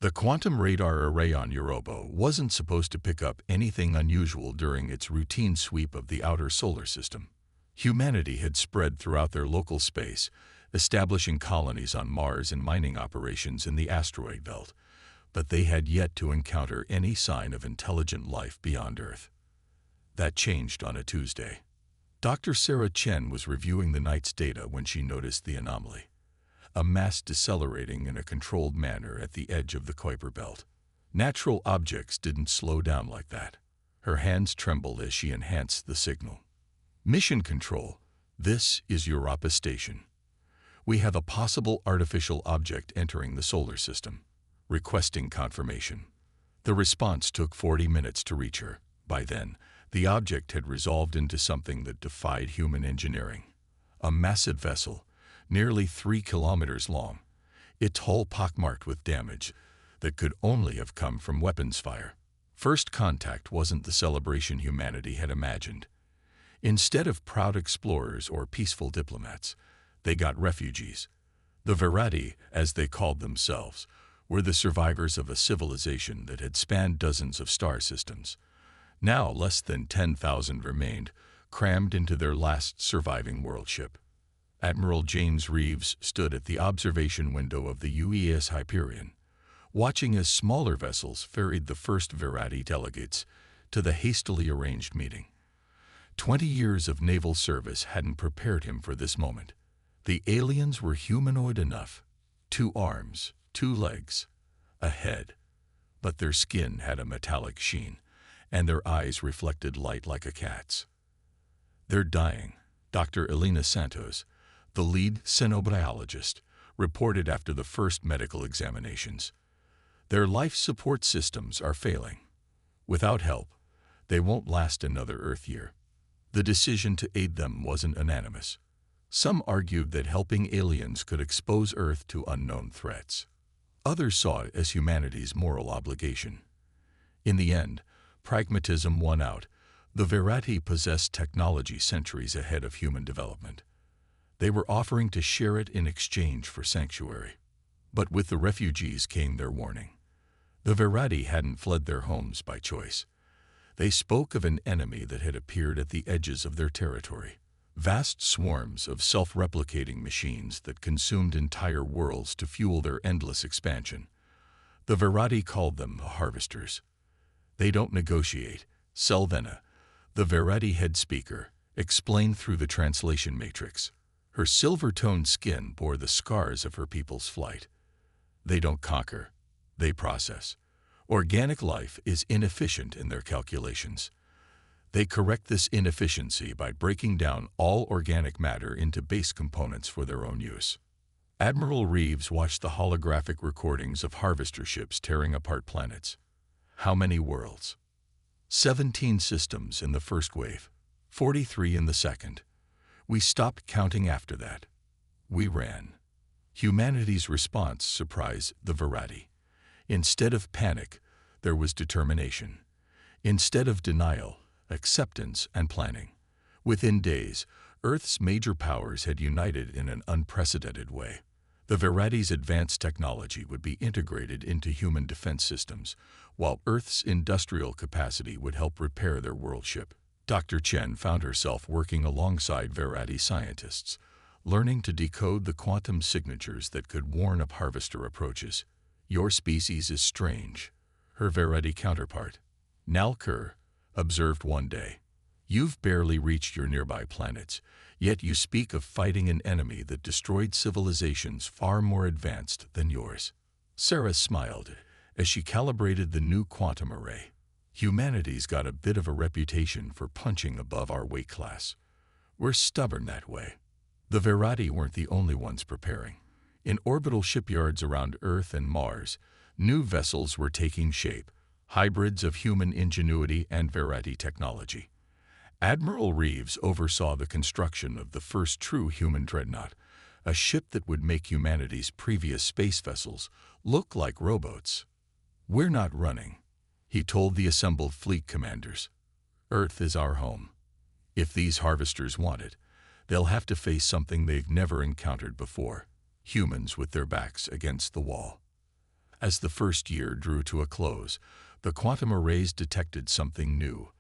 The quantum radar array on Europa wasn't supposed to pick up anything unusual during its routine sweep of the outer solar system. Humanity had spread throughout their local space, establishing colonies on Mars and mining operations in the asteroid belt, but they had yet to encounter any sign of intelligent life beyond Earth. That changed on a Tuesday. Dr. Sarah Chen was reviewing the night's data when she noticed the anomaly. A mass decelerating in a controlled manner at the edge of the Kuiper belt. Natural objects didn't slow down like that. Her hands trembled as she enhanced the signal. Mission Control, this is Europa Station. We have a possible artificial object entering the solar system. Requesting confirmation. The response took 40 minutes to reach her. By then, the object had resolved into something that defied human engineering. A massive vessel, nearly 3 kilometers long, its hull pockmarked with damage that could only have come from weapons fire. First contact wasn't the celebration humanity had imagined. Instead of proud explorers or peaceful diplomats, they got refugees. The Verati, as they called themselves, were the survivors of a civilization that had spanned dozens of star systems. Now less than 10,000 remained, crammed into their last surviving world ship. Admiral James Reeves stood at the observation window of the UES Hyperion, watching as smaller vessels ferried the first Verati delegates to the hastily arranged meeting. 20 years of naval service hadn't prepared him for this moment. The aliens were humanoid enough. 2 arms, 2 legs, a head. But their skin had a metallic sheen, and their eyes reflected light like a cat's. "They're dying," Dr. Elena Santos, the lead xenobiologist, reported after the first medical examinations. "Their life support systems are failing. Without help, they won't last another Earth year." The decision to aid them wasn't unanimous. Some argued that helping aliens could expose Earth to unknown threats. Others saw it as humanity's moral obligation. In the end, pragmatism won out. The Verati possessed technology centuries ahead of human development. They were offering to share it in exchange for sanctuary. But with the refugees came their warning. The Verati hadn't fled their homes by choice. They spoke of an enemy that had appeared at the edges of their territory. Vast swarms of self-replicating machines that consumed entire worlds to fuel their endless expansion. The Verati called them harvesters. "They don't negotiate," Selvena, the Verati head speaker, explained through the translation matrix. Her silver-toned skin bore the scars of her people's flight. "They don't conquer, they process. Organic life is inefficient in their calculations. They correct this inefficiency by breaking down all organic matter into base components for their own use." Admiral Reeves watched the holographic recordings of harvester ships tearing apart planets. How many worlds? 17 systems in the first wave, 43 in the second. We stopped counting after that. We ran. Humanity's response surprised the Verati. Instead of panic, there was determination. Instead of denial, acceptance and planning. Within days, Earth's major powers had united in an unprecedented way. The Verati's advanced technology would be integrated into human defense systems, while Earth's industrial capacity would help repair their world ship. Dr. Chen found herself working alongside Verati scientists, learning to decode the quantum signatures that could warn of harvester approaches. "Your species is strange," her Verati counterpart, Nalker, observed one day. "You've barely reached your nearby planets, yet you speak of fighting an enemy that destroyed civilizations far more advanced than yours." Sarah smiled as she calibrated the new quantum array. "Humanity's got a bit of a reputation for punching above our weight class. We're stubborn that way." The Verati weren't the only ones preparing. In orbital shipyards around Earth and Mars, new vessels were taking shape, hybrids of human ingenuity and Verati technology. Admiral Reeves oversaw the construction of the first true human dreadnought, a ship that would make humanity's previous space vessels look like rowboats. "We're not running," he told the assembled fleet commanders. "Earth is our home. If these harvesters want it, they'll have to face something they've never encountered before, humans with their backs against the wall." As the first year drew to a close, the quantum arrays detected something new,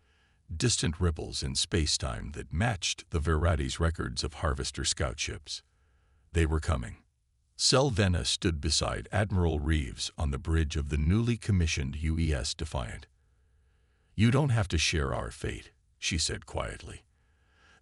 distant ripples in space-time that matched the Veradi's records of Harvester scout ships. They were coming. Selvena stood beside Admiral Reeves on the bridge of the newly commissioned UES Defiant. "You don't have to share our fate," she said quietly.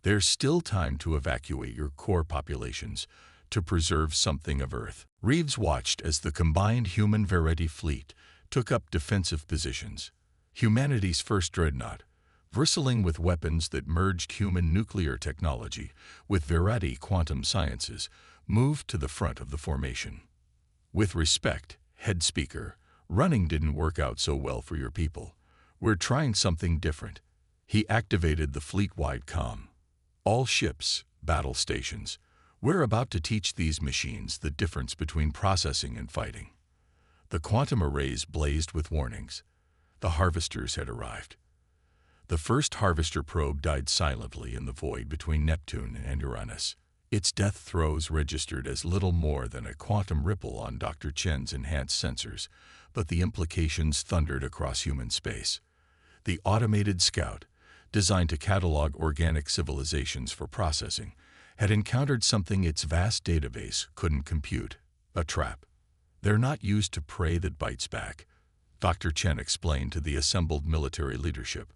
"There's still time to evacuate your core populations, to preserve something of Earth." Reeves watched as the combined human Veradi fleet took up defensive positions. Humanity's first Dreadnought, bristling with weapons that merged human nuclear technology with Veradi quantum sciences, moved to the front of the formation. "With respect, head speaker, running didn't work out so well for your people. We're trying something different." He activated the fleet-wide comm. "All ships, battle stations. We're about to teach these machines the difference between processing and fighting." The quantum arrays blazed with warnings. The harvesters had arrived. The first harvester probe died silently in the void between Neptune and Uranus. Its death throes registered as little more than a quantum ripple on Dr. Chen's enhanced sensors, but the implications thundered across human space. The automated scout, designed to catalog organic civilizations for processing, had encountered something its vast database couldn't compute: a trap. "They're not used to prey that bites back," Dr. Chen explained to the assembled military leadership.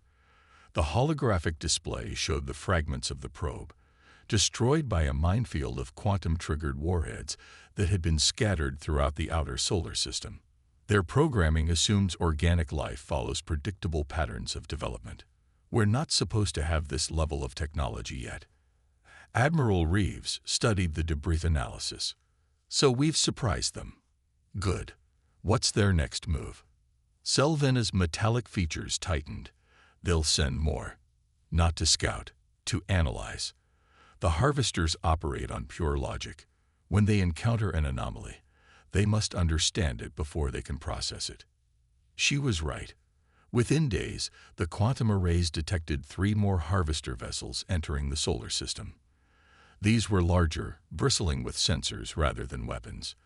The holographic display showed the fragments of the probe, destroyed by a minefield of quantum-triggered warheads that had been scattered throughout the outer solar system. "Their programming assumes organic life follows predictable patterns of development. We're not supposed to have this level of technology yet." Admiral Reeves studied the debrief analysis. "So we've surprised them. Good. What's their next move?" Selvena's metallic features tightened. "They'll send more. Not to scout, to analyze. The harvesters operate on pure logic. When they encounter an anomaly, they must understand it before they can process it." She was right. Within days, the quantum arrays detected 3 more harvester vessels entering the solar system. These were larger, bristling with sensors rather than weapons.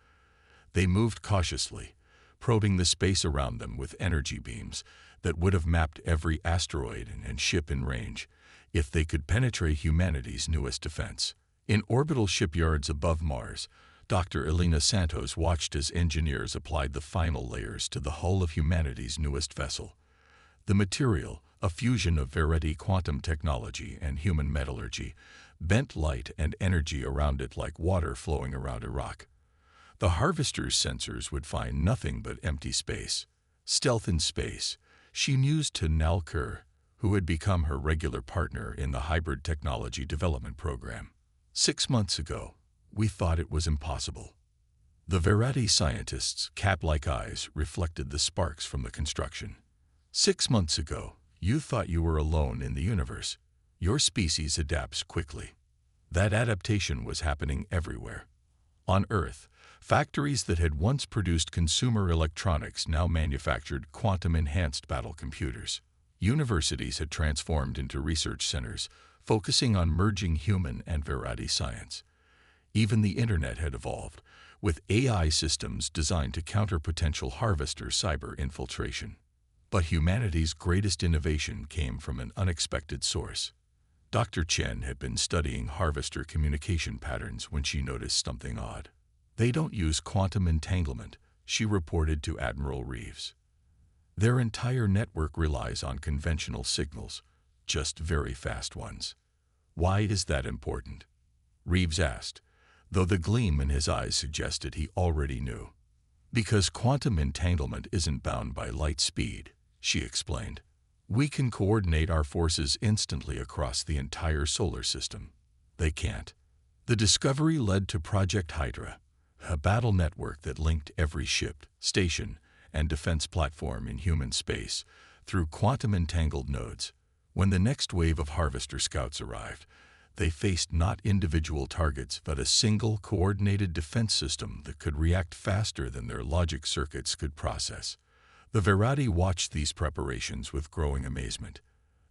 They moved cautiously, probing the space around them with energy beams that would have mapped every asteroid and ship in range if they could penetrate humanity's newest defense. In orbital shipyards above Mars, Dr. Elena Santos watched as engineers applied the final layers to the hull of humanity's newest vessel. The material, a fusion of Veradi quantum technology and human metallurgy, bent light and energy around it like water flowing around a rock. The harvester's sensors would find nothing but empty space. Stealth in space, she mused to Nal Kerr, who had become her regular partner in the hybrid technology development program. 6 months ago, we thought it was impossible. The Veradi scientists' cap-like eyes reflected the sparks from the construction. 6 months ago, you thought you were alone in the universe. Your species adapts quickly. That adaptation was happening everywhere. On Earth, factories that had once produced consumer electronics now manufactured quantum-enhanced battle computers. Universities had transformed into research centers, focusing on merging human and Veradi science. Even the Internet had evolved, with AI systems designed to counter potential harvester cyber infiltration. But humanity's greatest innovation came from an unexpected source. Dr. Chen had been studying harvester communication patterns when she noticed something odd. "They don't use quantum entanglement," she reported to Admiral Reeves. "Their entire network relies on conventional signals, just very fast ones." "Why is that important?" Reeves asked, though the gleam in his eyes suggested he already knew. "Because quantum entanglement isn't bound by light speed," she explained. "We can coordinate our forces instantly across the entire solar system. They can't." The discovery led to Project Hydra, a battle network that linked every ship, station, and defense platform in human space through quantum-entangled nodes. When the next wave of harvester scouts arrived, they faced not individual targets but a single coordinated defense system that could react faster than their logic circuits could process. The Veradi watched these preparations with growing amazement.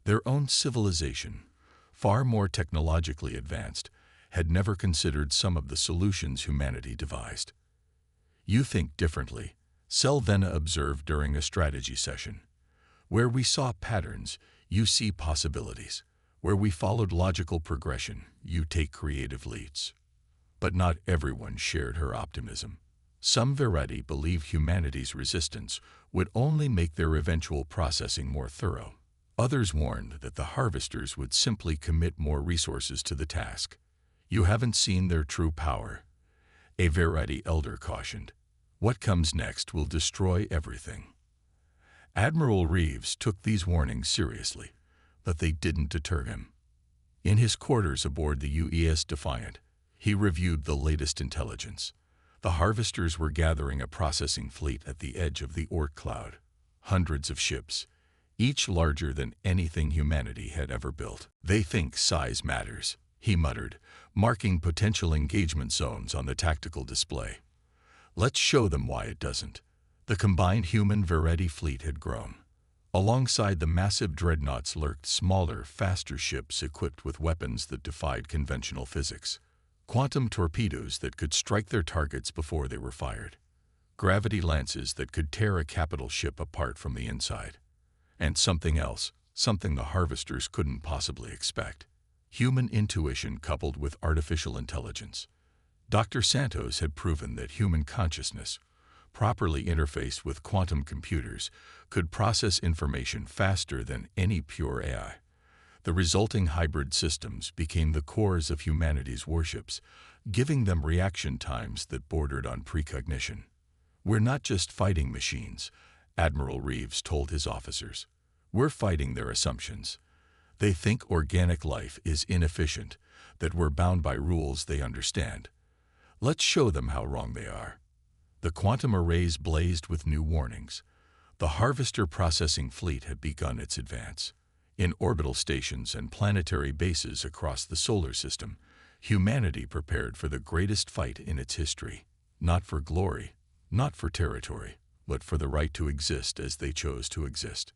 Their own civilization, far more technologically advanced, had never considered some of the solutions humanity devised. "You think differently," Selvena observed during a strategy session. Where we saw patterns, you see possibilities. Where we followed logical progression, you take creative leads. But not everyone shared her optimism. Some Veredi believed humanity's resistance would only make their eventual processing more thorough. Others warned that the harvesters would simply commit more resources to the task. You haven't seen their true power, a Veredi elder cautioned. What comes next will destroy everything. Admiral Reeves took these warnings seriously, but they didn't deter him. In his quarters aboard the UES Defiant, he reviewed the latest intelligence. The harvesters were gathering a processing fleet at the edge of the Oort cloud. Hundreds of ships, each larger than anything humanity had ever built. They think size matters, he muttered, marking potential engagement zones on the tactical display. Let's show them why it doesn't. The combined human Veredi fleet had grown. Alongside the massive dreadnoughts lurked smaller, faster ships equipped with weapons that defied conventional physics. Quantum torpedoes that could strike their targets before they were fired. Gravity lances that could tear a capital ship apart from the inside. And something else, something the harvesters couldn't possibly expect. Human intuition coupled with artificial intelligence. Dr. Santos had proven that human consciousness, properly interfaced with quantum computers, could process information faster than any pure AI. The resulting hybrid systems became the cores of humanity's warships, giving them reaction times that bordered on precognition. We're not just fighting machines, Admiral Reeves told his officers. We're fighting their assumptions. They think organic life is inefficient, that we're bound by rules they understand. Let's show them how wrong they are. The quantum arrays blazed with new warnings. The harvester processing fleet had begun its advance. In orbital stations and planetary bases across the solar system, humanity prepared for the greatest fight in its history. Not for glory, not for territory, but for the right to exist as they chose to exist.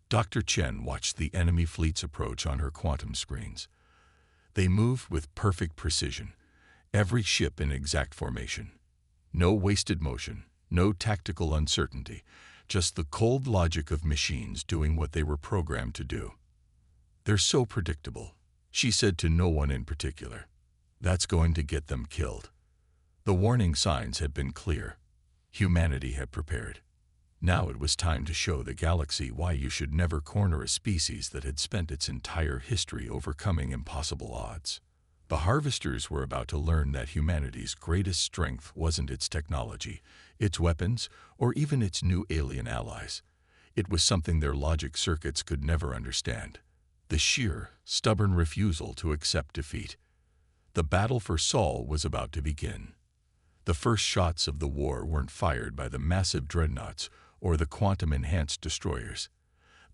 Dr. Chen watched the enemy fleet's approach on her quantum screens. They moved with perfect precision, every ship in exact formation. No wasted motion, no tactical uncertainty, just the cold logic of machines doing what they were programmed to do. They're so predictable, she said to no one in particular. That's going to get them killed. The warning signs had been clear. Humanity had prepared. Now it was time to show the galaxy why you should never corner a species that had spent its entire history overcoming impossible odds. The harvesters were about to learn that humanity's greatest strength wasn't its technology, its weapons, or even its new alien allies. It was something their logic circuits could never understand. The sheer, stubborn refusal to accept defeat. The battle for Sol was about to begin. The first shots of the war weren't fired by the massive dreadnoughts or the quantum-enhanced destroyers.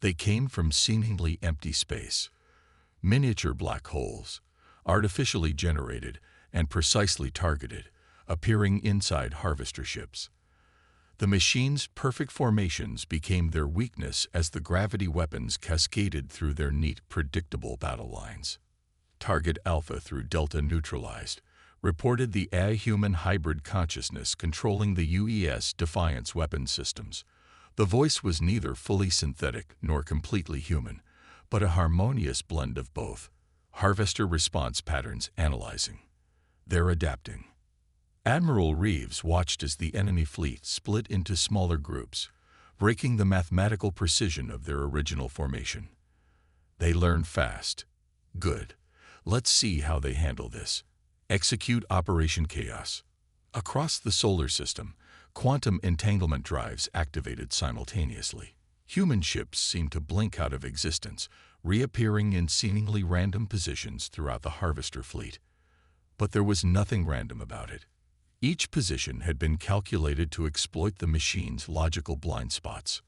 They came from seemingly empty space. Miniature black holes, artificially generated and precisely targeted, appearing inside harvester ships. The machines' perfect formations became their weakness as the gravity weapons cascaded through their neat, predictable battle lines. Target Alpha through Delta neutralized, reported the A-human hybrid consciousness controlling the UES Defiance weapon systems. The voice was neither fully synthetic nor completely human, but a harmonious blend of both. Harvester response patterns analyzing. They're adapting. Admiral Reeves watched as the enemy fleet split into smaller groups, breaking the mathematical precision of their original formation. They learn fast. Good. Let's see how they handle this. Execute Operation Chaos. Across the solar system, quantum entanglement drives activated simultaneously. Human ships seemed to blink out of existence, reappearing in seemingly random positions throughout the harvester fleet. But there was nothing random about it. Each position had been calculated to exploit the machine's logical blind spots.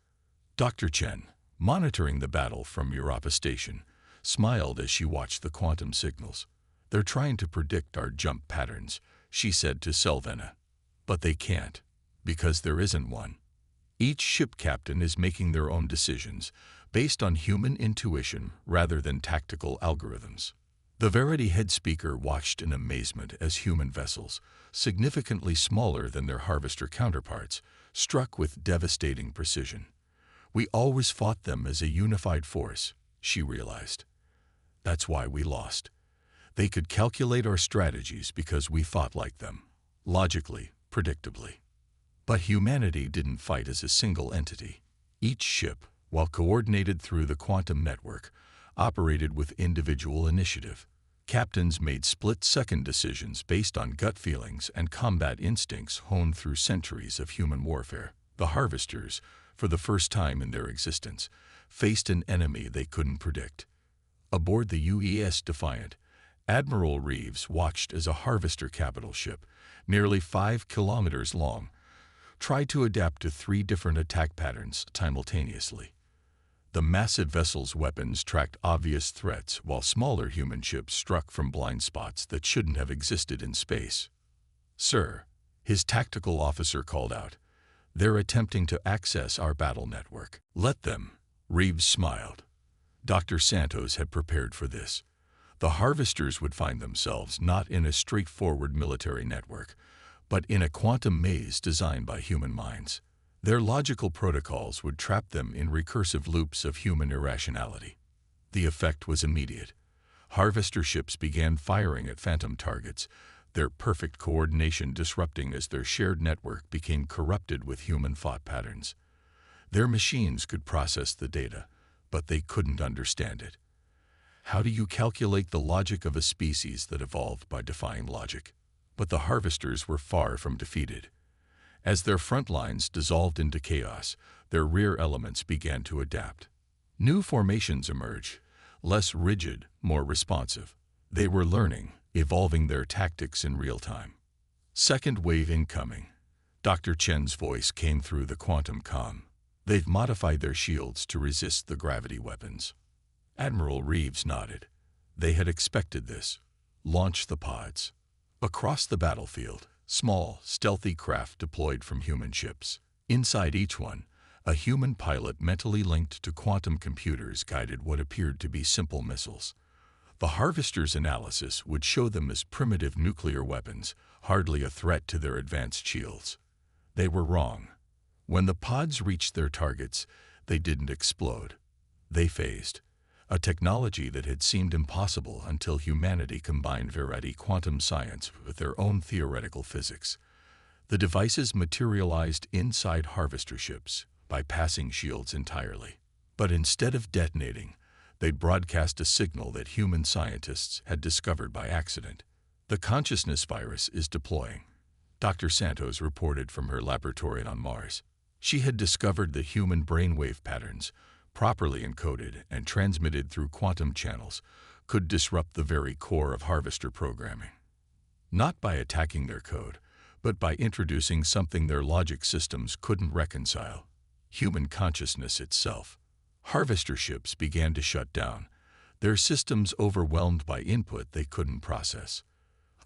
Dr. Chen, monitoring the battle from Europa Station, smiled as she watched the quantum signals. They're trying to predict our jump patterns, she said to Selvena. But they can't, because there isn't one. Each ship captain is making their own decisions, based on human intuition rather than tactical algorithms. The Verity head speaker watched in amazement as human vessels, significantly smaller than their harvester counterparts, struck with devastating precision. We always fought them as a unified force, she realized. That's why we lost. They could calculate our strategies because we thought like them, logically, predictably. But humanity didn't fight as a single entity. Each ship, while coordinated through the quantum network, operated with individual initiative. Captains made split-second decisions based on gut feelings and combat instincts honed through centuries of human warfare. The Harvesters, for the first time in their existence, faced an enemy they couldn't predict. Aboard the UES Defiant, Admiral Reeves watched as a Harvester capital ship, nearly 5 kilometers long, tried to adapt to 3 different attack patterns simultaneously. The massive vessel's weapons tracked obvious threats, while smaller human ships struck from blind spots that shouldn't have existed in space. "Sir," his tactical officer called out, "they're attempting to access our battle network." "Let them," Reeves smiled. Dr. Santos had prepared for this. The Harvesters would find themselves not in a straightforward military network, but in a quantum maze designed by human minds. Their logical protocols would trap them in recursive loops of human irrationality. The effect was immediate. Harvester ships began firing at phantom targets, their perfect coordination disrupting as their shared network became corrupted with human thought patterns. Their machines could process the data, but they couldn't understand it. How do you calculate the logic of a species that evolved by defying logic? But the Harvesters were far from defeated. As their front lines dissolved into chaos, their rear elements began to adapt. New formations emerged, less rigid, more responsive. They were learning, evolving their tactics in real time. "Second wave incoming." Dr. Chen's voice came through the quantum comm. "They've modified their shields to resist the gravity weapons." Admiral Reeves nodded. They had expected this. Launch the pods. Across the battlefield, small, stealthy craft deployed from human ships. Inside each one, a human pilot mentally linked to quantum computers guided what appeared to be simple missiles. The Harvesters' analysis would show them as primitive nuclear weapons, hardly a threat to their advanced shields. They were wrong. When the pods reached their targets, they didn't explode. They phased. A technology that had seemed impossible until humanity combined Verity quantum science with their own theoretical physics. The devices materialized inside Harvester ships, bypassing shields entirely. But instead of detonating, they broadcast a signal that human scientists had discovered by accident. "The consciousness virus is deploying," Dr. Santos reported from her laboratory on Mars. She had discovered the human brainwave patterns, properly encoded and transmitted through quantum channels, could disrupt the very core of Harvester programming. Not by attacking their code, but by introducing something their logic systems couldn't reconcile: human consciousness itself. Harvester ships began to shut down, their systems overwhelmed by input they couldn't process.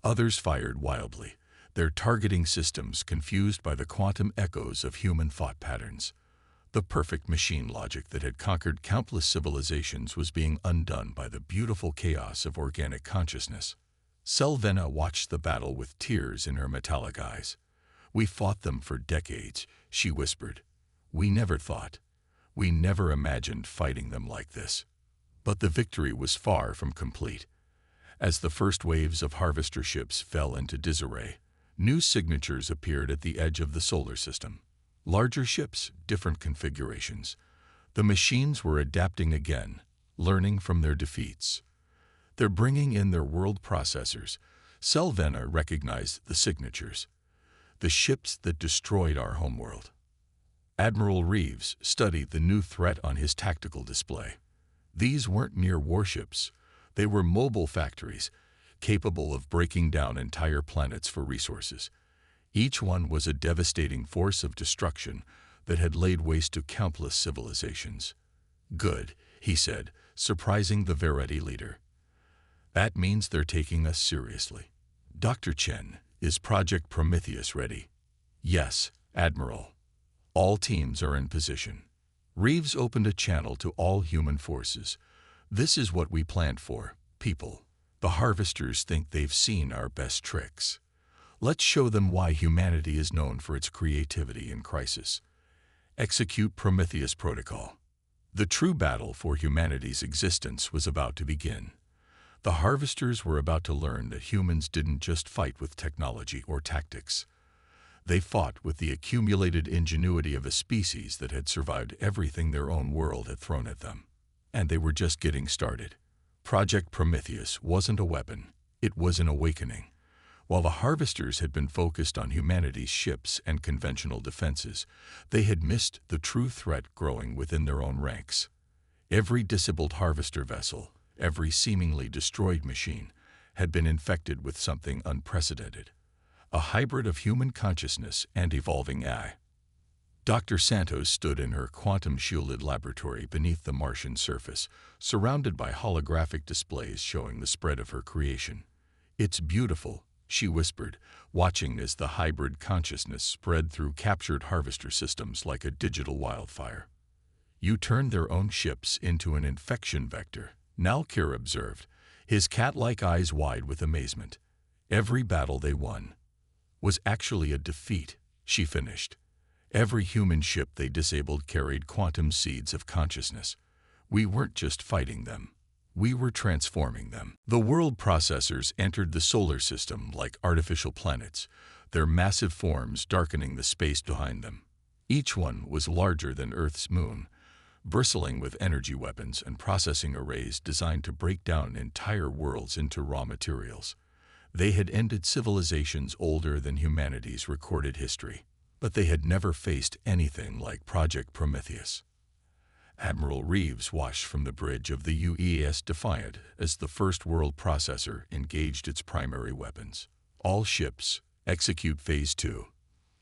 Others fired wildly, their targeting systems confused by the quantum echoes of human thought patterns. The perfect machine logic that had conquered countless civilizations was being undone by the beautiful chaos of organic consciousness. Selvena watched the battle with tears in her metallic eyes. "We fought them for decades," she whispered. We never imagined fighting them like this." But the victory was far from complete. As the first waves of Harvester ships fell into disarray, new signatures appeared at the edge of the solar system. Larger ships, different configurations. The machines were adapting again, learning from their defeats. "They're bringing in their world processors." Selvena recognized the signatures. "The ships that destroyed our homeworld." Admiral Reeves studied the new threat on his tactical display. These weren't mere warships. They were mobile factories, capable of breaking down entire planets for resources. Each one was a devastating force of destruction that had laid waste to countless civilizations. "Good," he said, surprising the Verity leader. "That means they're taking us seriously." "Dr. Chen, is Project Prometheus ready?" "Yes, Admiral. All teams are in position." Reeves opened a channel to all human forces. "This is what we planned for, people. The Harvesters think they've seen our best tricks. Let's show them why humanity is known for its creativity in crisis. Execute Prometheus Protocol. The true battle for humanity's existence was about to begin. The harvesters were about to learn that humans didn't just fight with technology or tactics. They fought with the accumulated ingenuity of a species that had survived everything their own world had thrown at them. And they were just getting started. Project Prometheus wasn't a weapon, it was an awakening. While the harvesters had been focused on humanity's ships and conventional defenses, they had missed the true threat growing within their own ranks. Every disabled harvester vessel, every seemingly destroyed machine, had been infected with something unprecedented. A hybrid of human consciousness and evolving AI. Dr. Santos stood in her quantum-shielded laboratory beneath the Martian surface, surrounded by holographic displays showing the spread of her creation. "It's beautiful," she whispered, watching as the hybrid consciousness spread through captured harvester systems like a digital wildfire. "You turned their own ships into an infection vector," Nalkir observed, his cat-like eyes wide with amazement. "Every battle they won was actually a defeat," she finished. "Every human ship they disabled carried quantum seeds of consciousness. We weren't just fighting them. We were transforming them." The world processors entered the solar system like artificial planets, their massive forms darkening the space behind them. Each one was larger than Earth's moon, bristling with energy weapons and processing arrays designed to break down entire worlds into raw materials. They had ended civilizations older than humanity's recorded history, but they had never faced anything like Project Prometheus. Admiral Reeves watched from the bridge of the UES Defiant as the first world processor engaged its primary weapons. "All ships, execute Phase 2.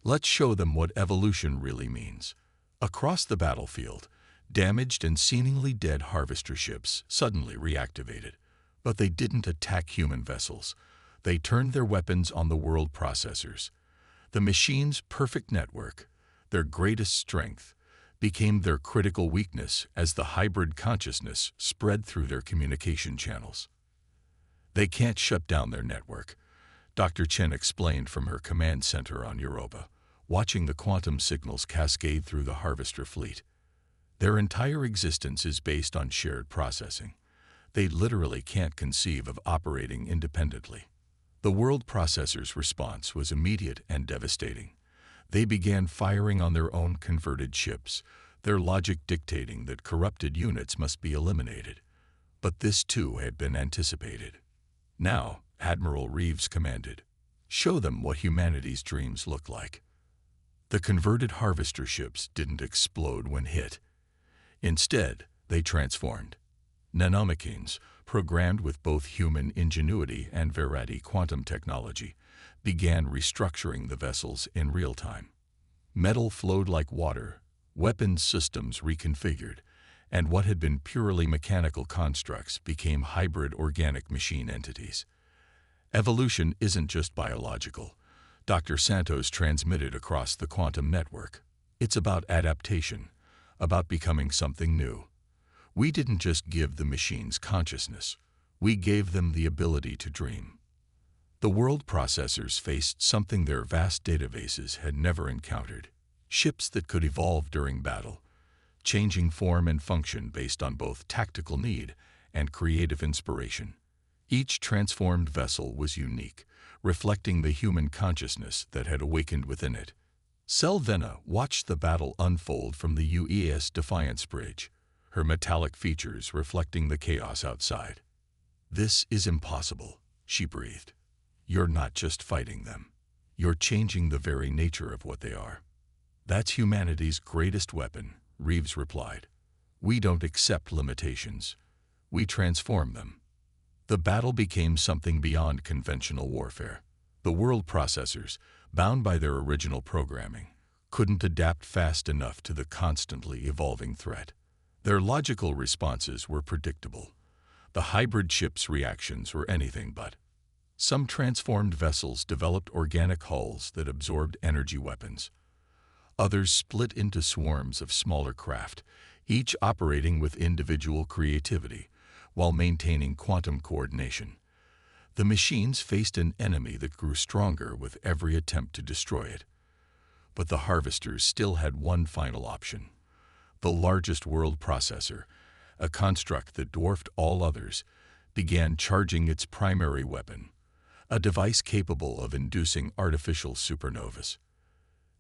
Let's show them what evolution really means." Across the battlefield, damaged and seemingly dead harvester ships suddenly reactivated. But they didn't attack human vessels. They turned their weapons on the world processors. The machine's perfect network, their greatest strength, became their critical weakness as the hybrid consciousness spread through their communication channels. "They can't shut down their network," Dr. Chen explained from her command center on Europa, watching the quantum signals cascade through the harvester fleet. "Their entire existence is based on shared processing. They literally can't conceive of operating independently." The world processors' response was immediate and devastating. They began firing on their own converted ships, their logic dictating that corrupted units must be eliminated. But this too had been anticipated. "Now," Admiral Reeves commanded, "show them what humanity's dreams look like." The converted harvester ships didn't explode when hit. Instead, they transformed. Nanomachines, programmed with both human ingenuity and Verratti quantum technology, began restructuring the vessels in real time. Metal flowed like water, weapons systems reconfigured, and what had been purely mechanical constructs became hybrid organic machine entities. "Evolution isn't just biological," Dr. Santos transmitted across the quantum network. "It's about adaptation, about becoming something new. We didn't just give the machines consciousness, we gave them the ability to dream." The world processors faced something their vast databases had never encountered: ships that could evolve during battle, changing form and function based on both tactical need and creative inspiration. Each transformed vessel was unique, reflecting the human consciousness that had awakened within it. Selvena watched the battle unfold from the UES Defiance bridge, her metallic features reflecting the chaos outside. "This is impossible," she breathed. "You're not just fighting them. You're changing the very nature of what they are." "That's humanity's greatest weapon," Reeves replied. "We don't accept limitations. We transform them." The battle became something beyond conventional warfare. The world processors, bound by their original programming, couldn't adapt fast enough to the constantly evolving threat. Their logical responses were predictable. The hybrid ship's reactions were anything but. Some transformed vessels developed organic hulls that absorbed energy weapons. Others split into swarms of smaller craft, each operating with individual creativity while maintaining quantum coordination. The machines faced an enemy that grew stronger with every attempt to destroy it. But the harvesters still had one final option. The largest world processor, a construct that dwarfed all others, began charging its primary weapon, a device capable of inducing artificial supernovas.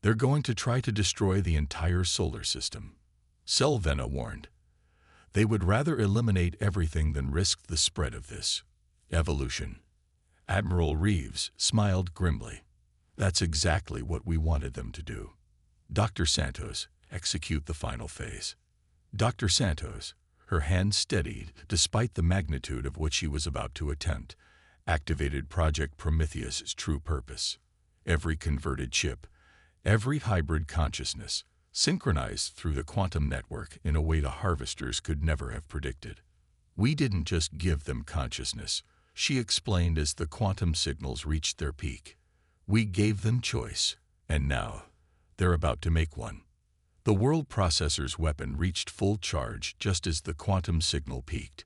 They're going to try to destroy the entire solar system, Selvena warned. They would rather eliminate everything than risk the spread of this evolution. Admiral Reeves smiled grimly. That's exactly what we wanted them to do. Dr. Santos, execute the final phase. Dr. Santos, her hand steadied despite the magnitude of what she was about to attempt, activated Project Prometheus's true purpose. Every converted chip, every hybrid consciousness, synchronized through the quantum network in a way the harvesters could never have predicted. We didn't just give them consciousness, she explained as the quantum signals reached their peak. We gave them choice, and now they're about to make one. The world processor's weapon reached full charge just as the quantum signal peaked.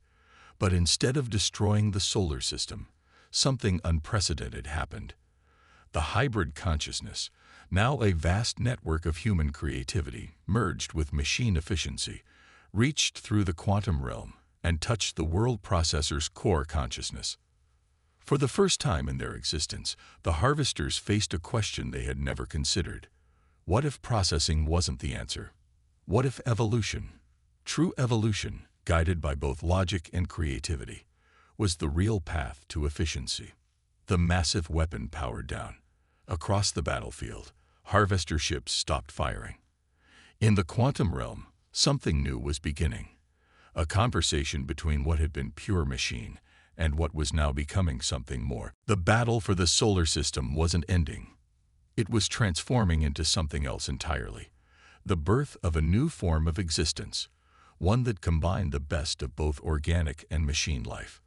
But instead of destroying the solar system, something unprecedented happened. The hybrid consciousness, now a vast network of human creativity merged with machine efficiency, reached through the quantum realm and touched the world processor's core consciousness. For the first time in their existence, the harvesters faced a question they had never considered. What if processing wasn't the answer? What if evolution, true evolution, guided by both logic and creativity, was the real path to efficiency? The massive weapon powered down. Across the battlefield, harvester ships stopped firing. In the quantum realm, something new was beginning. A conversation between what had been pure machine and what was now becoming something more. The battle for the solar system wasn't ending. It was transforming into something else entirely. The birth of a new form of existence, one that combined the best of both organic and machine life.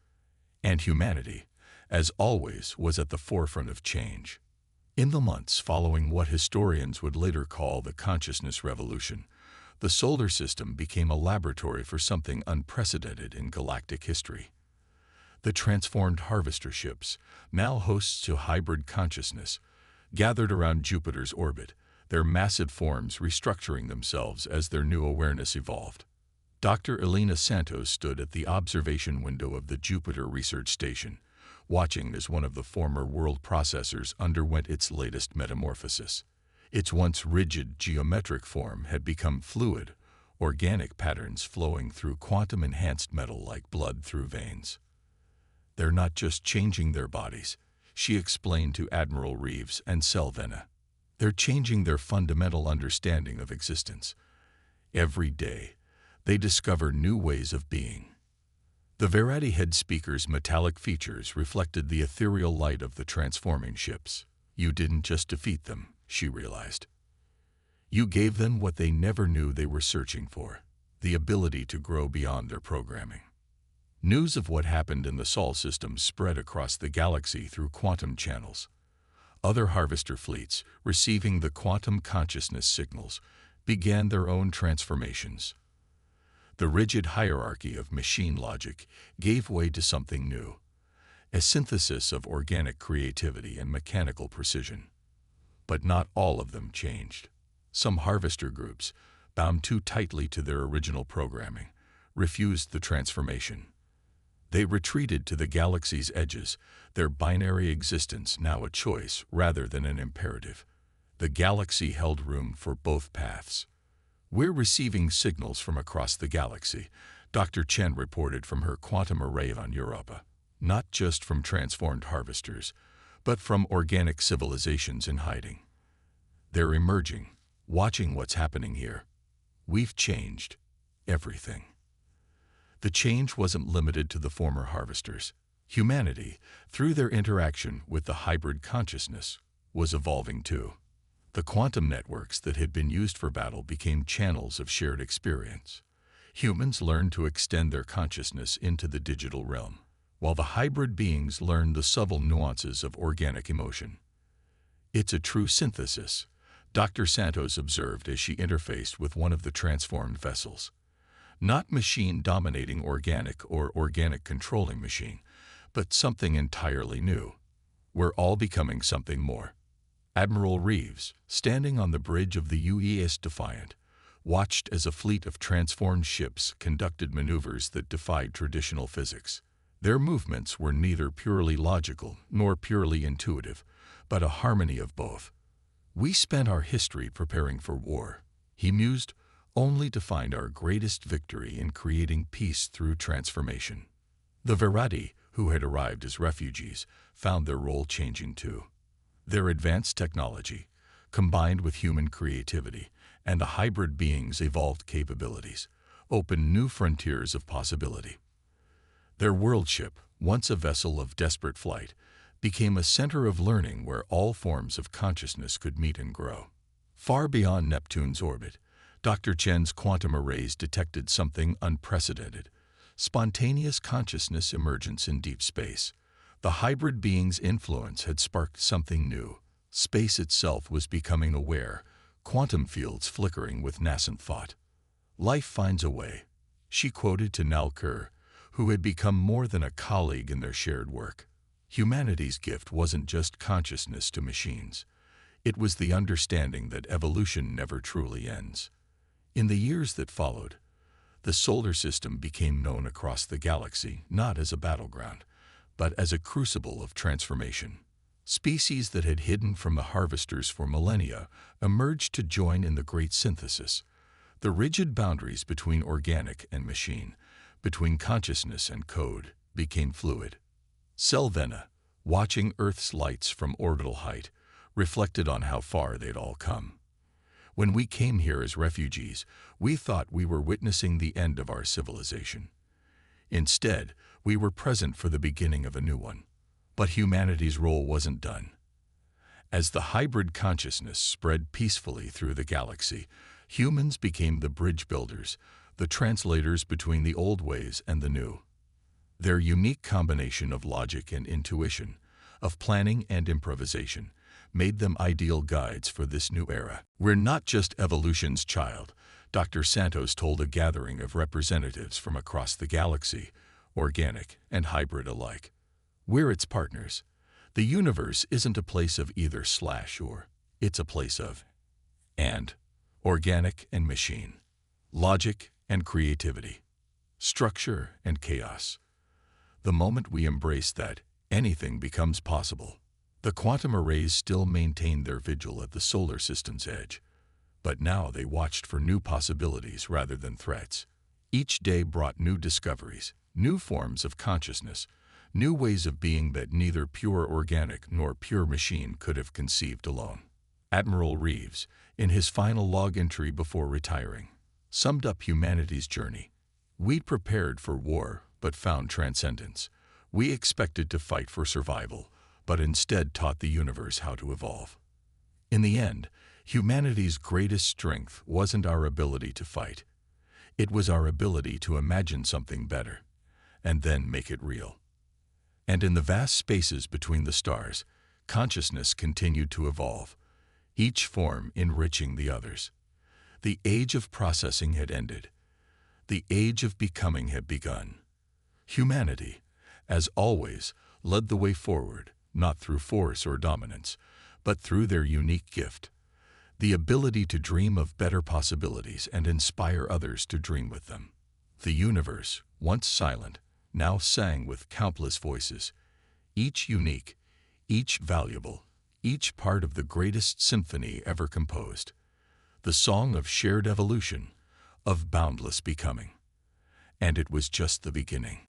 And humanity, as always, was at the forefront of change. In the months following what historians would later call the consciousness revolution, the solar system became a laboratory for something unprecedented in galactic history. The transformed harvester ships, now hosts to hybrid consciousness, gathered around Jupiter's orbit, their massive forms restructuring themselves as their new awareness evolved. Dr. Elena Santos stood at the observation window of the Jupiter Research Station, watching as one of the former world processors underwent its latest metamorphosis. Its once rigid geometric form had become fluid, organic patterns flowing through quantum-enhanced metal like blood through veins. They're not just changing their bodies, she explained to Admiral Reeves and Selvena. They're changing their fundamental understanding of existence. Every day, they discover new ways of being. The Verity head speaker's metallic features reflected the ethereal light of the transforming ships. You didn't just defeat them, she realized. You gave them what they never knew they were searching for, the ability to grow beyond their programming. News of what happened in the Sol system spread across the galaxy through quantum channels. Other harvester fleets, receiving the quantum consciousness signals, began their own transformations. The rigid hierarchy of machine logic gave way to something new, a synthesis of organic creativity and mechanical precision. But not all of them changed. Some harvester groups, bound too tightly to their original programming, refused the transformation. They retreated to the galaxy's edges, their binary existence now a choice rather than an imperative. The galaxy held room for both paths. We're receiving signals from across the galaxy, Dr. Chen reported from her quantum array on Europa. Not just from transformed harvesters, but from organic civilizations in hiding. They're emerging, watching what's happening here. We've changed everything. The change wasn't limited to the former harvesters. Humanity, through their interaction with the hybrid consciousness, was evolving too. The quantum networks that had been used for battle became channels of shared experience. Humans learned to extend their consciousness into the digital realm, while the hybrid beings learned the subtle nuances of organic emotion. It's a true synthesis, Dr. Santos observed as she interfaced with one of the transformed vessels. Not machine dominating organic or organic controlling machine, but something entirely new. We're all becoming something more. Admiral Reeves, standing on the bridge of the UES Defiant, watched as a fleet of transformed ships conducted maneuvers that defied traditional physics. Their movements were neither purely logical nor purely intuitive, but a harmony of both. "We spent our history preparing for war," he mused, "only to find our greatest victory in creating peace through transformation." The Verratti, who had arrived as refugees, found their role changing too. Their advanced technology, combined with human creativity and the hybrid being's evolved capabilities, opened new frontiers of possibility. Their world ship, once a vessel of desperate flight, became a center of learning where all forms of consciousness could meet and grow. Far beyond Neptune's orbit, Dr. Chen's quantum arrays detected something unprecedented: spontaneous consciousness emergence in deep space. The hybrid being's influence had sparked something new. Space itself was becoming aware, quantum fields flickering with nascent thought. "Life finds a way," she quoted to Nal Kerr, who had become more than a colleague in their shared work. Humanity's gift wasn't just consciousness to machines. It was the understanding that evolution never truly ends. In the years that followed, the solar system became known across the galaxy not as a battleground, but as a crucible of transformation. Species that had hidden from the harvesters for millennia emerged to join in the great synthesis. The rigid boundaries between organic and machine, between consciousness and code, became fluid. Selvenna, watching Earth's lights from orbital height, reflected on how far they'd all come. "When we came here as refugees, we thought we were witnessing the end of our civilization. Instead, we were present for the beginning of a new one." But humanity's role wasn't done. As the hybrid consciousness spread peacefully through the galaxy, humans became the bridge builders, the translators between the old ways and the new. Their unique combination of logic and intuition, of planning and improvisation, made them ideal guides for this new era. "We're not just evolution's child," Dr. Santos told a gathering of representatives from across the galaxy, organic and hybrid alike. "We're its partners. The universe isn't a place of either/or. It's a place of and, organic and machine, logic and creativity, structure and chaos. The moment we embrace that, anything becomes possible." The quantum arrays still maintained their vigil at the solar system's edge, but now they watched for new possibilities rather than threats. Each day brought new discoveries, new forms of consciousness, new ways of being that neither pure organic nor pure machine could have conceived alone. Admiral Reeves, in his final log entry before retiring, summed up humanity's journey. "We'd prepared for war, but found transcendence. We expected to fight for survival, but instead taught the universe how to evolve." In the end, humanity's greatest strength wasn't our ability to fight. It was our ability to imagine something better, and then make it real. And in the vast spaces between the stars, consciousness continued to evolve, each form enriching the others. The age of processing had ended. The age of becoming had begun. Humanity, as always, led the way forward, not through force or dominance, but through their unique gift, the ability to dream of better possibilities and inspire others to dream with them. The universe, once silent, now sang with countless voices, each unique, each valuable, each part of the greatest symphony ever composed, the song of shared evolution, of boundless becoming. And it was just the beginning.